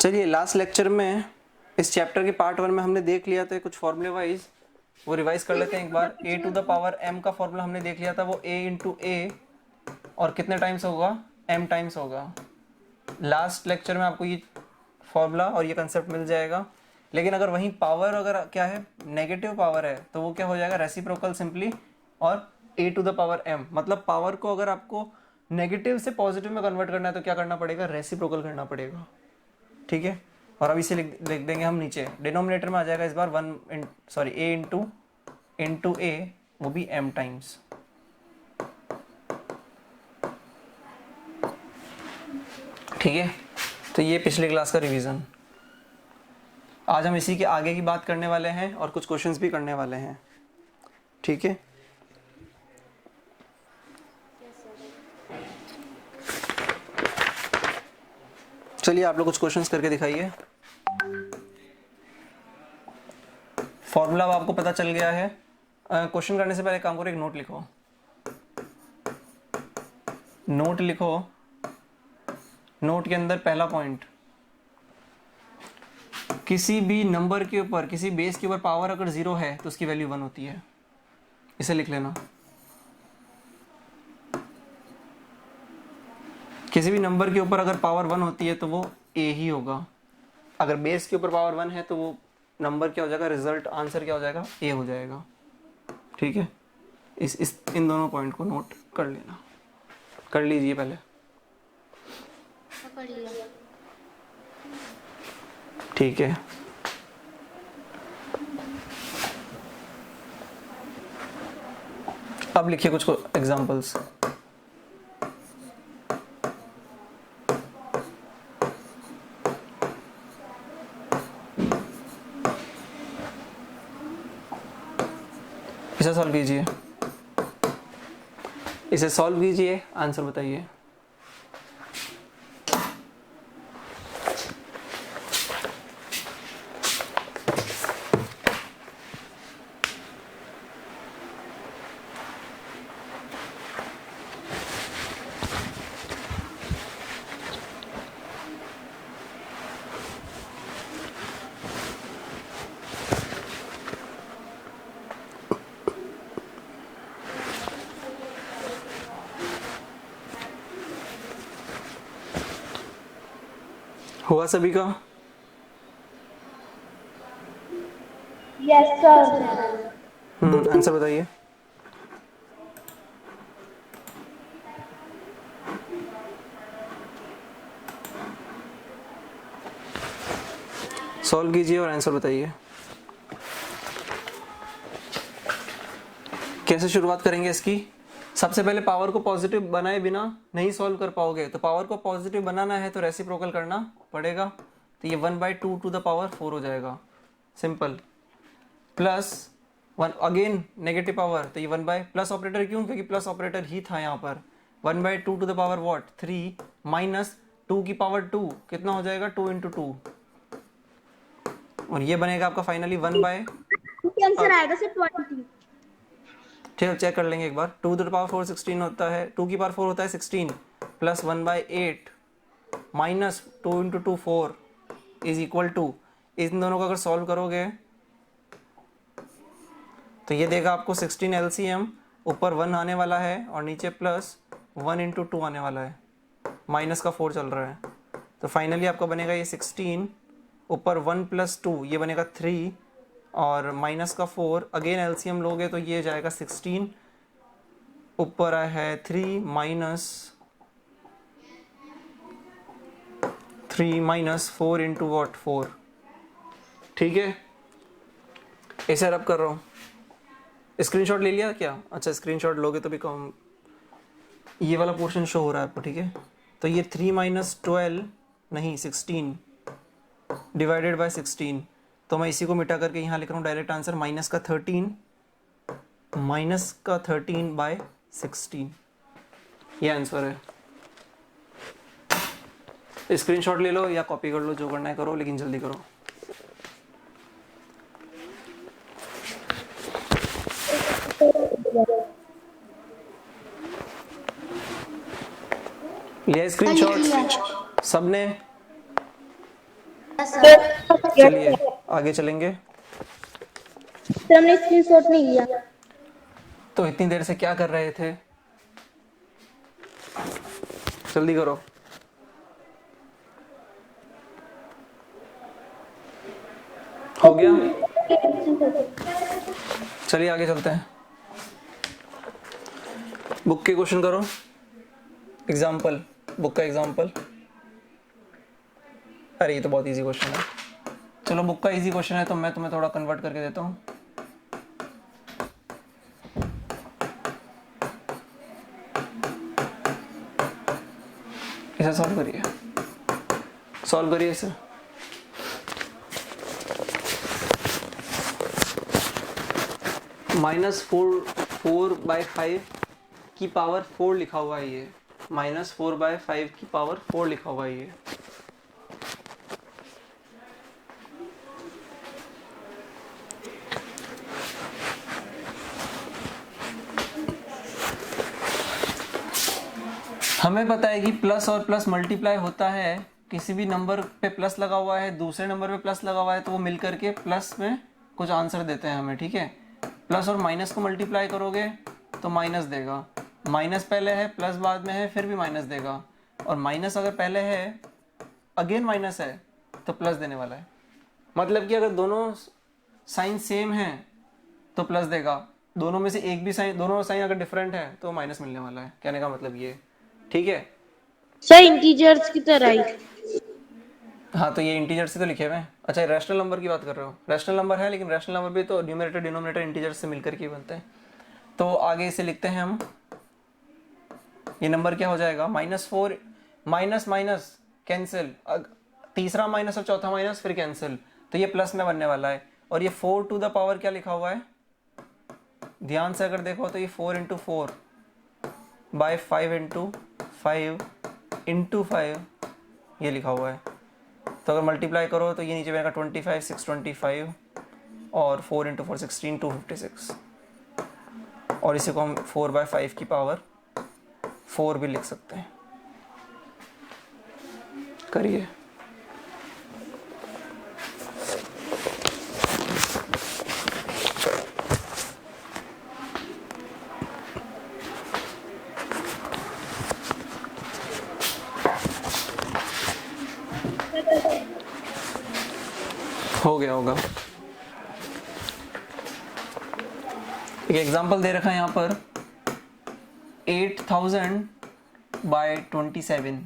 चलिए last lecture में इस चैप्टर के पार्ट 1 में हमने देख लिया था कुछ फॉर्मूले वाइज, वो रिवाइज कर लेते हैं एक बार। a to the power m का फॉर्मूला हमने देख लिया था, वो a इंटू ए और कितने टाइम्स होगा, m टाइम्स होगा। लास्ट लेक्चर में आपको ये फॉर्मूला और ये कंसेप्ट मिल जाएगा। लेकिन अगर वहीं पावर अगर क्या है, नेगेटिव पावर है, तो वो क्या हो जाएगा, रेसिप्रोकल सिंपली, और a to the power m, मतलब पावर को अगर आपको नेगेटिव से पॉजिटिव में कन्वर्ट करना है तो क्या करना पड़ेगा, रेसिप्रोकल करना पड़ेगा। ठीक है, और अब इसे लिख देंगे हम नीचे, डिनोमिनेटर में आ जाएगा इस बार a इंटू ए, वो भी m टाइम्स। ठीक है, तो ये पिछले क्लास का रिवीजन। आज हम इसी के आगे की बात करने वाले हैं और कुछ क्वेश्चंस भी करने वाले हैं। ठीक है, चलिए आप लोग कुछ क्वेश्चंस करके दिखाइए। फॉर्मूला आपको पता चल गया है। क्वेश्चन करने से पहले काम करो, एक नोट लिखो। नोट लिखो, नोट के अंदर पहला पॉइंट, किसी भी नंबर के ऊपर, किसी बेस के ऊपर पावर अगर 0 है तो उसकी वैल्यू 1 होती है। इसे लिख लेना। किसी भी नंबर के ऊपर अगर पावर 1 होती है तो वो a ही होगा। अगर बेस के ऊपर पावर 1 है तो वो नंबर क्या हो जाएगा, रिजल्ट आंसर क्या हो जाएगा, a हो जाएगा। ठीक है, इन दोनों पॉइंट को नोट कर लेना, कर लीजिए पहले। कर लिया। ठीक है, अब लिखिए कुछ एग्जांपल्स। इसे सॉल्व कीजिए, इसे सॉल्व कीजिए, आंसर बताइए। हुआ सभी का? Yes sir. आंसर बताइए। सॉल्व कीजिए और आंसर बताइए। कैसे शुरुआत करेंगे इसकी? सबसे पहले पावर को पॉजिटिव बनाए बिना नहीं सॉल्व कर पाओगे, तो पावर को पॉजिटिव बनाना है तो रेसिप्रोकल करना पड़ेगा। तो ये 1/2 टू द पावर 4 हो जाएगा, simple. Plus 1 again negative power, तो ये 1 प्लस ऑपरेटर क्यों, क्योंकि प्लस ऑपरेटर ही था यहाँ पर। 1/2 to the power what, 3 minus 2 की पावर 2 कितना हो जाएगा, 2 इंटू 2, और ये बनेगा आपका फाइनली 1 आंसर आएगा सर 20। ठीक है, चेक कर लेंगे एक बार। 2 टू द पावर 4 16 होता है, 2 की पावर 4 होता है 16, plus 1/8 minus 2 into 2 4 is equal to, इन दोनों को अगर सॉल्व करोगे तो ये देगा आपको 16 LCM, ऊपर 1 आने वाला है और नीचे प्लस 1 इंटू 2 आने वाला है, माइनस का 4 चल रहा है। तो फाइनली आपका बनेगा ये 16, ऊपर 1 प्लस 2 ये बनेगा 3, और माइनस का 4, अगेन एलसीएम लोगे तो ये जाएगा 16, ऊपर है 3 माइनस 4 इंटू वॉट 4। ठीक है, इसे रब कर रहा हूँ। स्क्रीनशॉट ले लिया क्या? अच्छा, स्क्रीनशॉट लोगे तो भी कम, ये वाला पोर्शन शो हो रहा है आपको। ठीक है, तो ये 3 माइनस 12 नहीं 16 डिवाइडेड बाय 16, तो मैं इसी को मिटा करके यहाँ लिख रहा हूँ डायरेक्ट आंसर, माइनस का 13 बाय 16, ये आंसर है। स्क्रीनशॉट ले लो या कॉपी कर लो, जो करना है करो, लेकिन जल्दी करो। लिया स्क्रीनशॉट सबने? चलिए आगे चलेंगे। सर हमने स्क्रीनशॉट नहीं लिया। तो इतनी देर से क्या कर रहे थे? जल्दी करो। हो गया? चलिए आगे चलते हैं। बुक के क्वेश्चन करो। एग्जाम्पल, बुक का एग्जाम्पल। अरे ये तो बहुत इजी क्वेश्चन है। चलो बुक का इजी क्वेश्चन है तो मैं तुम्हें थोड़ा कन्वर्ट करके देता हूँ। इसे सॉल्व करिए, सॉल्व करिए इसे। -4/5 की पावर 4 लिखा हुआ है ये। -4/5 की पावर 4 लिखा हुआ है ये। हमें पता है कि प्लस और प्लस मल्टीप्लाई होता है। किसी भी नंबर पे प्लस लगा हुआ है, दूसरे नंबर पे प्लस लगा हुआ है, तो वो मिल करके प्लस में कुछ आंसर देते हैं हमें, ठीक है। प्लस और माइनस को मल्टीप्लाई करोगे तो माइनस देगा। माइनस पहले है, प्लस बाद में है, फिर भी माइनस देगा। और माइनस अगर पहले है, अगेन माइनस है, तो प्लस देने वाला है। मतलब कि अगर दोनों साइन सेम है तो प्लस देगा। दोनों में से एक भी साइन, दोनों साइन अगर डिफरेंट है तो माइनस मिलने वाला है। कहने का मतलब ये, ठीक है। सर इंटीजर्स की तरह ही। हाँ तो ये इंटीजर से तो लिखे हुए हैं। अच्छा रैशनल नंबर की बात कर रहे हो? रैशनल नंबर है, लेकिन रैशनल नंबर भी तो न्यूमरेटर डिनोमिनेटर इंटीजर से मिलकर के बनते हैं। तो आगे इसे लिखते हैं हम। ये नंबर क्या हो जाएगा? -4 माइनस माइनस कैंसिल, तीसरा माइनस और चौथा माइनस फिर कैंसिल, तो ये प्लस में बनने वाला है। और ये 4 टू द पावर क्या लिखा हुआ है? ध्यान से अगर देखो तो ये 4 × 4/5 × 5 × 5 ये लिखा हुआ है। तो अगर मल्टीप्लाई करो तो ये नीचे बनेगा 25 6 25 और 4 × 4 16 256। और इसी को हम 4/5 की पावर 4 भी लिख सकते हैं। करिए। हो गया होगा। एक एग्जांपल दे रखा है यहाँ पर 8000/27।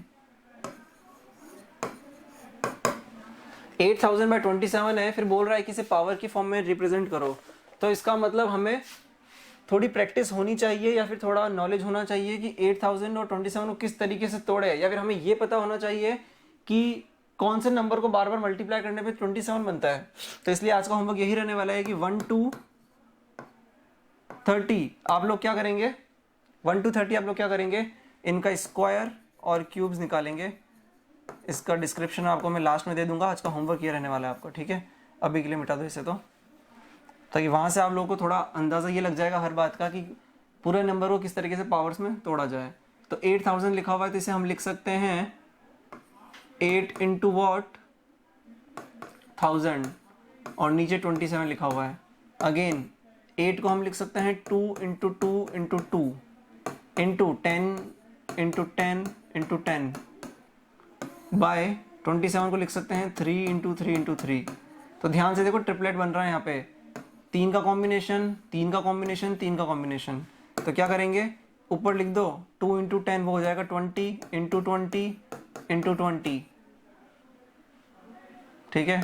8000/27 है, फिर बोल रहा है कि इसे पावर की फॉर्म में रिप्रेजेंट करो। तो इसका मतलब हमें थोड़ी प्रैक्टिस होनी चाहिए या फिर थोड़ा नॉलेज होना चाहिए कि 8000 और 27 को किस तरीके से तोड़े, या फिर हमें ये पता होना चाहिए कि कौन से नंबर को बार बार मल्टीप्लाई करने पे 27 बनता है। तो इसलिए आज का होमवर्क यही रहने वाला है कि 1 to 30 आप लोग क्या करेंगे, 1 to 30 आप लोग क्या करेंगे, इनका स्क्वायर और क्यूब्स निकालेंगे। इसका डिस्क्रिप्शन आपको मैं लास्ट में दे दूंगा। आज का होमवर्क ये रहने वाला है आपको, ठीक है। अभी के लिए मिटा दो इसे तो, ताकि वहां से आप लोगों को थोड़ा अंदाजा ये लग जाएगा हर बात का कि पूरे नंबर को किस तरीके से पावर्स में तोड़ा जाए। तो 8000 लिखा हुआ है तो इसे हम लिख सकते हैं 8 × what 1000 और नीचे 27 लिखा हुआ है। अगेन 8 को हम लिख सकते हैं 2 × 2 × 2 इंटू 10 × 10 × 10 बाय 27 को लिख सकते हैं 3 × 3 × 3। तो ध्यान से देखो ट्रिपलेट बन रहा है यहाँ पे, 3 का कॉम्बिनेशन 3 का कॉम्बिनेशन 3 का कॉम्बिनेशन। तो क्या करेंगे, ऊपर लिख दो 2 × 10 वो हो जाएगा 20 × 20 × 20, ठीक है,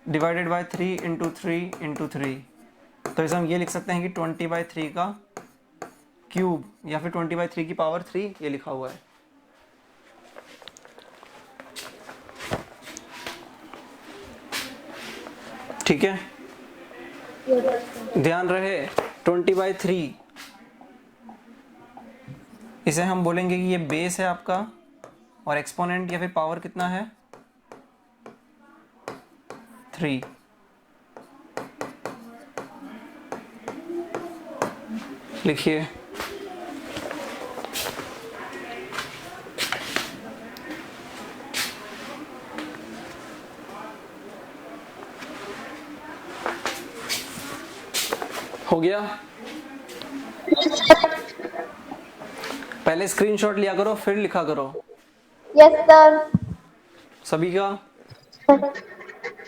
डिवाइडेड बाय 3 × 3 × 3। तो इसे हम ये लिख सकते हैं कि 20/3 का क्यूब या फिर 20/3 की पावर 3 ये लिखा हुआ है। ठीक है, ध्यान रहे 20/3 इसे हम बोलेंगे कि ये बेस है आपका, और एक्सपोनेंट या फिर पावर कितना है 3। लिखिए हो गया? पहले स्क्रीनशॉट लिया करो फिर लिखा करो। Yes sir. सभी का?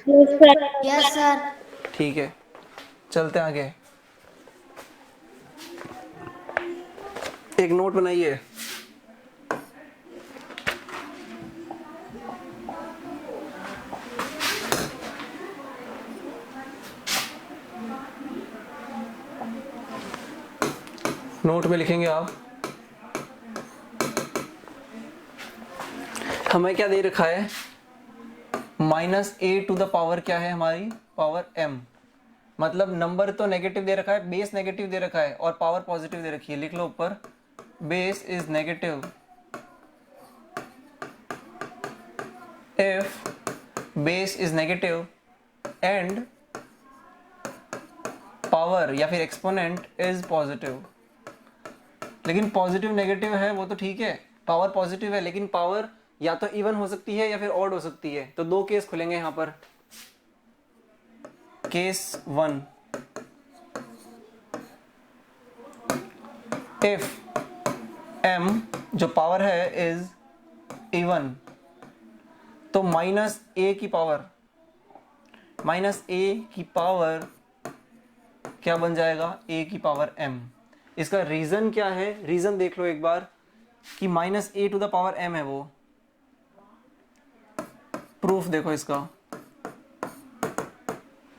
Yes sir. Yes sir. ठीक है, चलते आगे। एक नोट बनाइए। नोट में लिखेंगे आप, हमें क्या दे रखा है, -a टू द पावर क्या है हमारी, पावर m। मतलब नंबर तो नेगेटिव दे रखा है, बेस नेगेटिव दे रखा है और पावर पॉजिटिव दे रखी है। लिख लो ऊपर, base is negative if base is negative and power या फिर एक्सपोनेंट इज पॉजिटिव। लेकिन पॉजिटिव नेगेटिव है वो तो ठीक है, पावर पॉजिटिव है, लेकिन पावर या तो इवन हो सकती है या फिर ऑड हो सकती है। तो दो केस खुलेंगे यहां पर। केस 1, इफ m जो पावर है इज इवन, तो -a की पावर क्या बन जाएगा, a की पावर m। इसका रीजन क्या है, रीजन देख लो एक बार कि -a to the power m है वो। प्रूफ देखो इसका,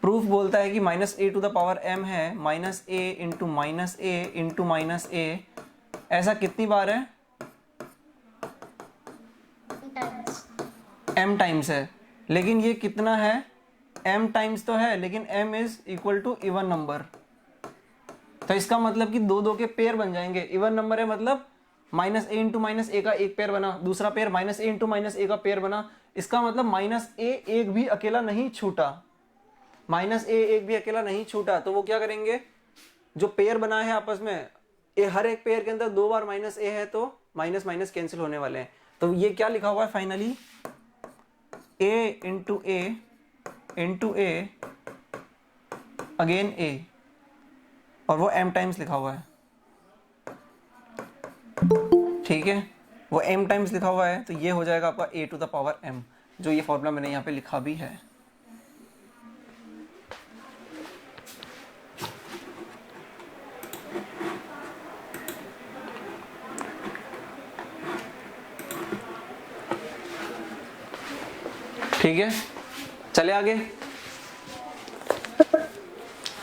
प्रूफ बोलता है कि -a to the power m है, -a into -a into -a, ऐसा कितनी बार है, m टाइम्स है। लेकिन ये कितना है, m टाइम्स तो है, लेकिन m is equal to even number. तो इसका मतलब कि दो दो के पेयर बन जाएंगे। इवन नंबर है मतलब -a इंटू -a का एक पेयर बना, दूसरा पेयर -a इंटू -a का पेयर बना। इसका मतलब -a एक भी अकेला नहीं छूटा, -a एक भी अकेला नहीं छूटा। तो वो क्या करेंगे, जो पेयर बना है आपस में, हर एक पेयर के अंदर दो बार -a है तो माइनस माइनस कैंसिल होने वाले हैं। तो ये क्या लिखा हुआ है finally, a into a again a, और वो m टाइम्स लिखा हुआ है। ठीक है, वो m टाइम्स लिखा हुआ है, तो ये हो जाएगा आपका a to the power m, जो ये फॉर्मूला मैंने यहाँ पे लिखा भी है। ठीक है, चले आगे।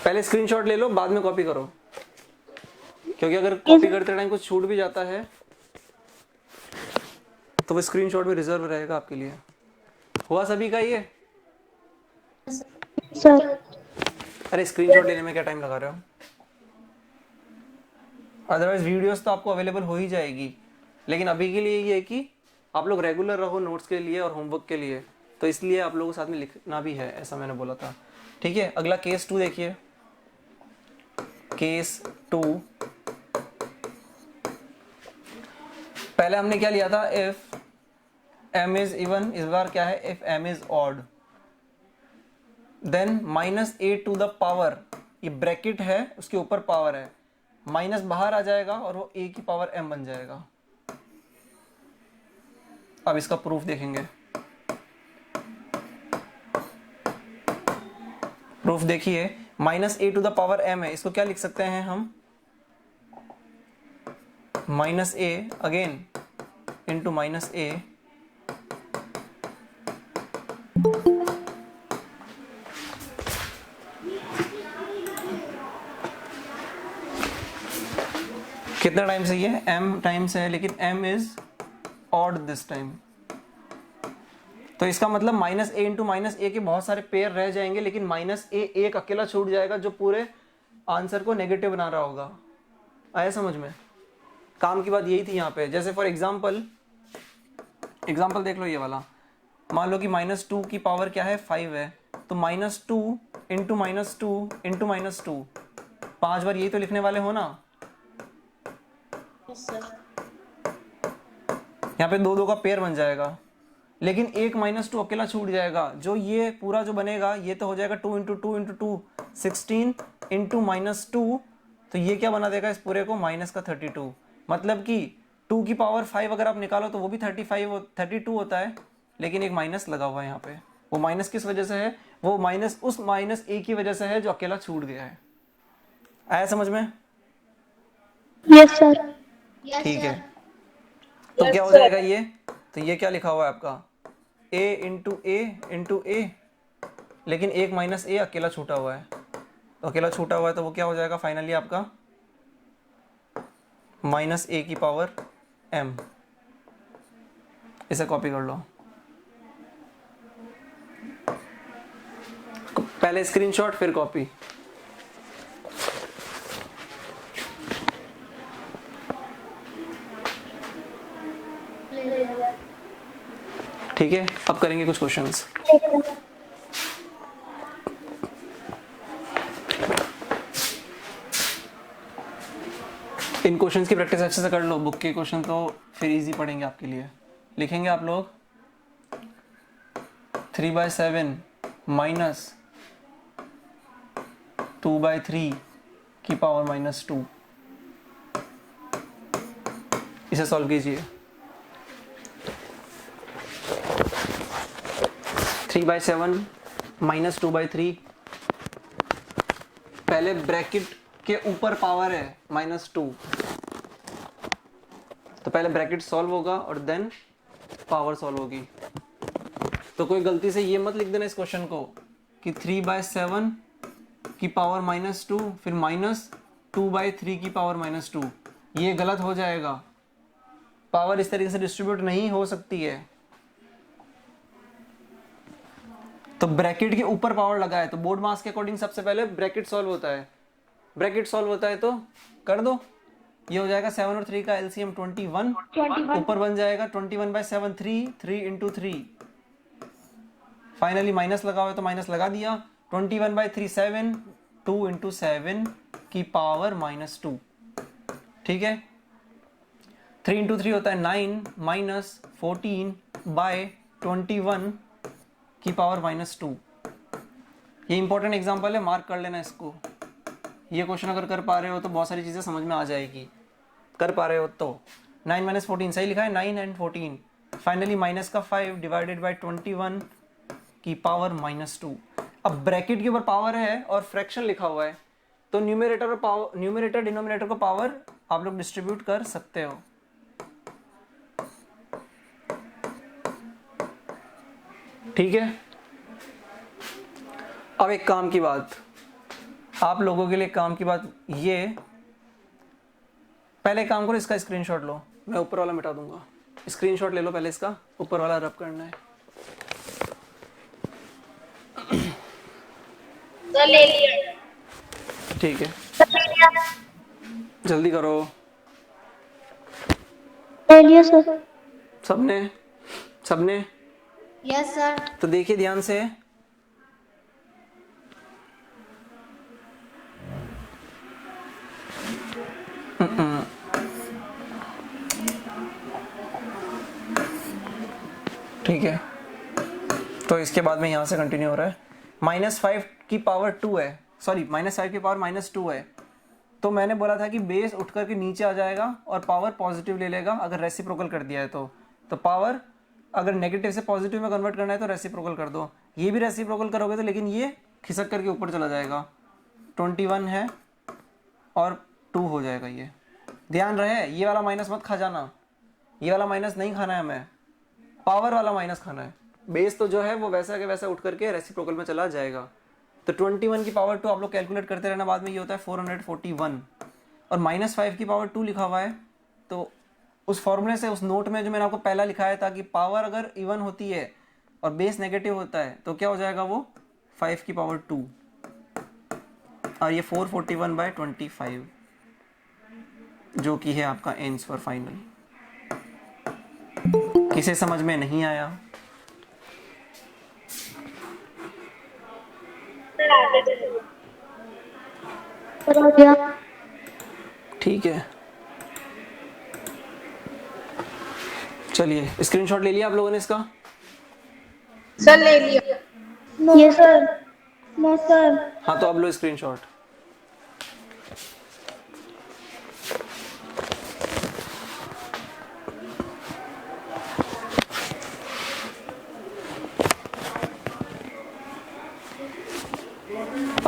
पहले स्क्रीनशॉट ले लो, बाद में कॉपी करो, क्योंकि अगर कॉपी करते टाइम कुछ छूट भी जाता है तो वो स्क्रीनशॉट में रिजर्व रहेगा आपके लिए। हुआ सभी का ये? सर। अरे स्क्रीनशॉट लेने में क्या टाइम लगा रहे हो, अदरवाइज वीडियोस तो आपको अवेलेबल हो ही जाएगी। लेकिन अभी के लिए ये है कि आप लोग रेगुलर रहो नोट्स के लिए और होमवर्क के लिए, तो इसलिए आप लोगों के साथ में लिखना भी है, ऐसा मैंने बोला था। ठीक है, अगला केस 2 देखिए। केस 2, पहले हमने क्या लिया था, इफ m इज इवन, इस बार क्या है, if m is odd, then -a to the power, ये ब्रैकेट है उसके ऊपर पावर है, माइनस बाहर आ जाएगा और वो a की पावर m बन जाएगा। अब इसका प्रूफ देखेंगे। प्रूफ देखिए, -a to the power m है, इसको क्या लिख सकते हैं हम, -a अगेन इंटू -a कितना टाइम्स है ये, m टाइम्स है, लेकिन m is odd this time. तो इसका मतलब -a इंटू -a के बहुत सारे पेयर रह जाएंगे, लेकिन -a एक अकेला छूट जाएगा जो पूरे आंसर को नेगेटिव बना रहा होगा। आया समझ में? काम की बात यही थी यहाँ पे। जैसे फॉर एग्जाम्पल देख लो ये वाला, मान लो कि -2 की पावर क्या है, 5 है, तो -2 इंटू -2 इंटू -2, 5 बार यही तो लिखने वाले हो ना। यहाँ पे दो दो का पेयर बन जाएगा, लेकिन एक -2 अकेला छूट जाएगा। जो ये पूरा जो बनेगा ये तो हो जाएगा 2 इंटू 2 इंटू 2 16, इंटू -2, तो ये क्या बना देगा इस पूरे को, माइनस का 32। मतलब कि 2 की पावर 5 अगर आप निकालो तो वो भी 32 होता है, लेकिन एक माइनस लगा हुआ है यहाँ पे। वो माइनस किस वजह से है, वो माइनस उस माइनस ए की वजह से है जो अकेला छूट गया है। आया समझ में? Yes sir. ठीक है, तो क्या हो जाएगा ये, तो ये क्या लिखा हुआ है आपका, a इंटू ए, लेकिन एक माइनस ए अकेला छूटा हुआ है, तो अकेला छूटा हुआ है तो वो क्या हो जाएगा फाइनली आपका माइनस ए की पावर m। इसे कॉपी कर लो, पहले स्क्रीनशॉट फिर कॉपी। ठीक है, अब करेंगे कुछ क्वेश्चंस। इन क्वेश्चंस की प्रैक्टिस अच्छे से कर लो, बुक के क्वेश्चन तो फिर इजी पढ़ेंगे आपके लिए। लिखेंगे आप लोग 3/7 माइनस 2/3 की पावर -2, इसे सॉल्व कीजिए। 3/7 माइनस 2/3, पहले ब्रैकेट के ऊपर पावर है -2, तो पहले ब्रैकेट सॉल्व होगा और देन पावर सॉल्व होगी। तो कोई गलती से ये मत लिख देना इस क्वेश्चन को कि 3/7 की पावर -2 फिर -2/3 की पावर -2, ये गलत हो जाएगा। पावर इस तरीके से डिस्ट्रीब्यूट नहीं हो सकती है। तो ब्रैकेट के ऊपर पावर लगा है तो बोर्ड मास के अकॉर्डिंग सबसे पहले ब्रैकेट सॉल्व होता है। ब्रैकेट सॉल्व होता है तो कर दो, ये हो जाएगा 7 और 3 का एलसीएम 21, ऊपर बन जाएगा 21/7 3 इंटू 3, फाइनली माइनस लगा हुआ है तो माइनस लगा दिया, 21/3 7, 2 इंटू 7 की पावर -2। ठीक है, 3 इंटू 3 होता है 9 माइनस 14/21 की पावर -2। ये इंपॉर्टेंट एग्जांपल है, मार्क कर लेना इसको। ये क्वेश्चन अगर कर पा रहे हो तो बहुत सारी चीज़ें समझ में आ जाएगी। कर पा रहे हो तो 9 - 14 सही लिखा है, 9 एंड 14, फाइनली माइनस का 5 डिवाइडेड बाय 21 की पावर -2। अब ब्रैकेट के ऊपर पावर है और फ्रैक्शन लिखा हुआ है तो न्यूमरेटर और पावर, न्यूमरेटर डिनोमिनेटर को पावर आप लोग डिस्ट्रीब्यूट कर सकते हो। ठीक है, अब एक काम की बात, आप लोगों के लिए काम की बात, ये पहले काम करो, इसका स्क्रीनशॉट लो, मैं ऊपर वाला मिटा दूंगा। स्क्रीनशॉट ले लो पहले, इसका ऊपर वाला रब करना है। ले लिया। ठीक है, जल्दी करो। ले लिया सर। सबने सबने यस सर। तो देखिए ध्यान से, ठीक है, तो इसके बाद में यहाँ से कंटिन्यू हो रहा है। -5 की पावर 2 है, सॉरी -5 की पावर -2 है, तो मैंने बोला था कि बेस उठ करके नीचे आ जाएगा और पावर पॉजिटिव ले लेगा अगर रेसिप्रोकल कर दिया है तो पावर अगर नेगेटिव से पॉजिटिव में कन्वर्ट करना है तो रेसिप्रोकल कर दो। ये भी रेसिप्रोकल करोगे तो लेकिन ये खिसक करके ऊपर चला जाएगा, 21 है और 2 हो जाएगा। ये ध्यान रहे, ये वाला माइनस मत खा जाना, ये वाला माइनस नहीं खाना है हमें, पावर वाला माइनस खाना है। बेस तो जो है वो वैसा के वैसा उठ करके रेसिप्रोकल में चला जाएगा। तो 21 की पावर 2 आप लोग कैलकुलेट करते रहना, बाद में ये होता है 441 और -5 की पावर 2 लिखा हुआ है। तो उस फॉर्मूले से, उस नोट में जो मैंने आपको पहला लिखाया था कि पावर अगर इवन होती है और बेस नेगेटिव होता है तो क्या हो जाएगा, वो 5 की पावर 2 और ये 441/25 जो कि है आपका आंसर फाइनल। किसे समझ में नहीं आया? ठीक है, चलिए स्क्रीनशॉट ले लिया आप लोगों ने इसका? सर ले लिया। Yes sir. No sir. हाँ तो अब लो स्क्रीनशॉट।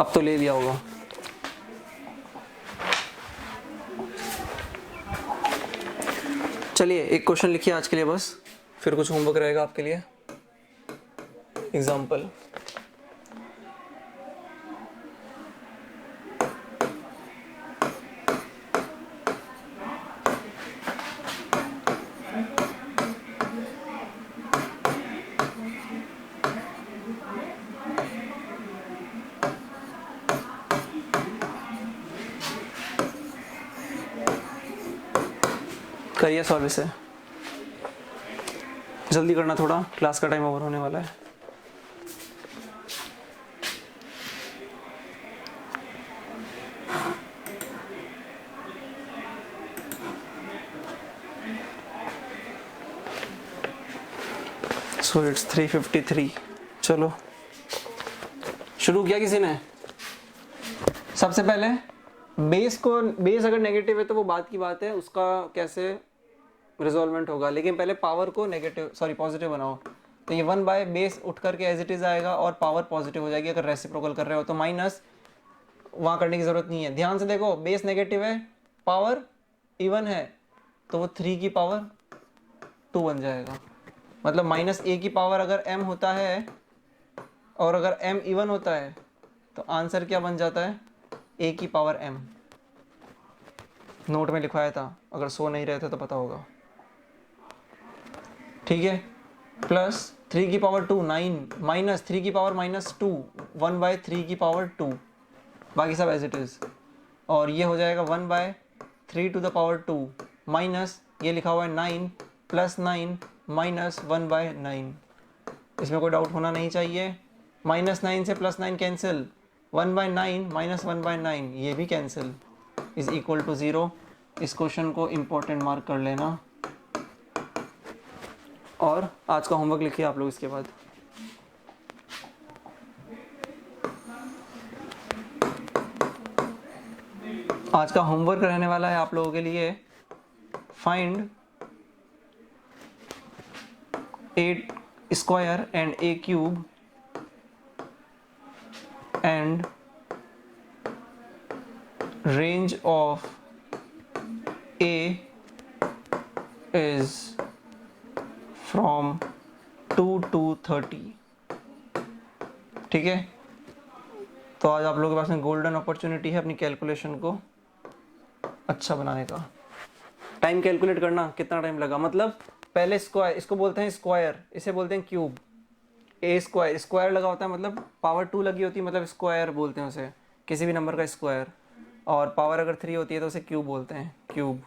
अब तो ले लिया होगा। चलिए एक क्वेश्चन लिखिए आज के लिए बस, फिर कुछ होमवर्क रहेगा आपके लिए। एग्जाम्पल, करिए सॉल्व इसे, जल्दी करना थोड़ा, क्लास का टाइम ओवर होने वाला है। So it's 3:53। चलो शुरू किया किसी ने? सबसे पहले बेस अगर नेगेटिव है तो वो बात की बात है, उसका कैसे रिजॉल्वमेंट होगा, लेकिन पहले पावर को पॉजिटिव बनाओ। तो ये 1 बाय बेस उठ करके एज इट इज आएगा और पावर पॉजिटिव हो जाएगी अगर रेसिप्रोकल कर रहे हो, तो माइनस वहां करने की जरूरत नहीं है। ध्यान से देखो, बेस नेगेटिव है, पावर इवन है, तो वो 3 की पावर 2 बन जाएगा। मतलब माइनस a की पावर अगर m होता है और अगर m इवन होता है तो आंसर क्या बन जाता है? a की पावर m। नोट में लिखवाया था, अगर सो नहीं रहे थे तो पता होगा। ठीक है, प्लस 3 की पावर 2 9, माइनस 3 की पावर -2 1 बाय 3 की पावर 2, बाकी सब एज इट इज। और ये हो जाएगा 1 by 3 to the power 2 minus ये लिखा हुआ है 9 प्लस 9 माइनस 1 बाय 9। इसमें कोई डाउट होना नहीं चाहिए। -9 से +9 कैंसिल, 1 बाय 9 माइनस 1 बाय 9 ये भी कैंसिल, इज इक्वल टू 0। इस क्वेश्चन को इम्पोर्टेंट मार्क कर लेना और आज का होमवर्क लिखिए आप लोग इसके बाद। आज का होमवर्क रहने वाला है आप लोगों के लिए, find 8 square and a cube and range of a is from 2 to 30। ठीक है, तो आज आप लोगों के पास में गोल्डन अपॉर्चुनिटी है अपनी कैलकुलेशन को अच्छा बनाने का। टाइम कैलकुलेट करना, कितना टाइम लगा, मतलब पहले स्क्वायर, इसको बोलते हैं स्क्वायर, इसे बोलते हैं क्यूब। ए स्क्वायर, स्क्वायर लगा होता है मतलब पावर 2 लगी होती है, मतलब स्क्वायर बोलते हैं उसे, किसी भी नंबर का स्क्वायर। और पावर अगर 3 होती है तो उसे क्यूब बोलते हैं, क्यूब।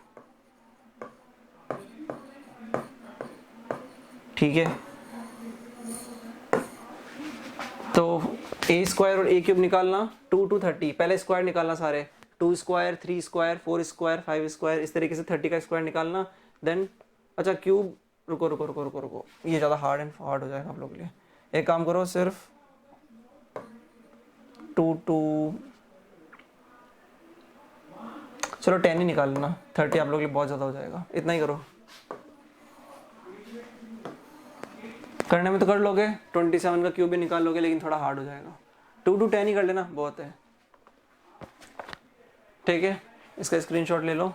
ठीक है, तो ए स्क्वायर और ए क्यूब निकालना 2 to 30। पहले स्क्वायर निकालना सारे, 2 स्क्वायर 3 स्क्वायर 4 स्क्वायर 5 स्क्वायर, इस तरीके से 30 का स्क्वायर निकालना। देन अच्छा क्यूब, रुको रुको रुको रुको रुको, ये ज़्यादा हार्ड हो जाएगा आप लोगों के लिए। एक काम करो, सिर्फ 2 to चलो 10 ही निकाल लेना, 30 आप लोगों के लिए बहुत ज़्यादा हो जाएगा, इतना ही करो। करने में तो कर लोगे, 27 का क्यूब भी निकाल लोगे, लेकिन थोड़ा हार्ड हो जाएगा। 2 to 10 ही कर लेना, बहुत है। ठीक है, इसका स्क्रीनशॉट ले लो।